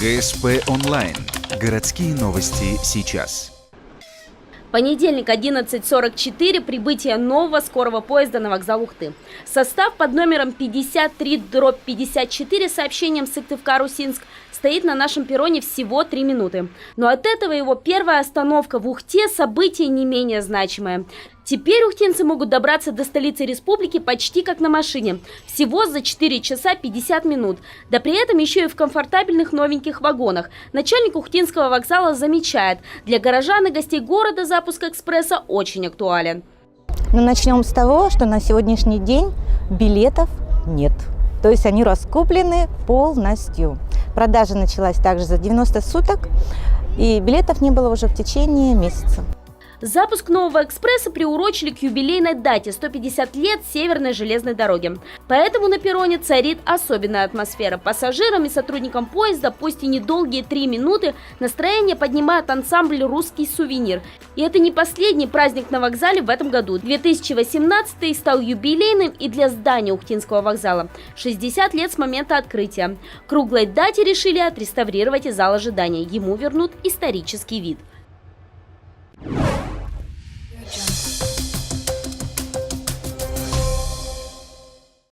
ГСП онлайн. Городские новости сейчас. Понедельник, 11:44, прибытие нового скорого поезда на вокзал Ухты. Состав под номером 53/54 с сообщением Сыктывкар-Усинск стоит на нашем перроне всего 3 минуты. Но от этого его первая остановка в Ухте – событие не менее значимое. Теперь ухтинцы могут добраться до столицы республики почти как на машине. Всего за 4 часа 50 минут. Да при этом еще и в комфортабельных новеньких вагонах. Начальник Ухтинского вокзала замечает, для горожан и гостей города запуск экспресса очень актуален. Но начнем с того, что на сегодняшний день билетов нет. То есть они раскуплены полностью. Продажа началась также за 90 суток, и билетов не было уже в течение месяца. Запуск нового экспресса приурочили к юбилейной дате – 150 лет Северной железной дороги. Поэтому на перроне царит особенная атмосфера. Пассажирам и сотрудникам поезда, пусть и недолгие 3 минуты, настроение поднимает ансамбль «Русский сувенир». И это не последний праздник на вокзале в этом году. 2018 стал юбилейным и для здания Ухтинского вокзала. 60 лет с момента открытия. К круглой дате решили отреставрировать и зал ожидания. Ему вернут исторический вид.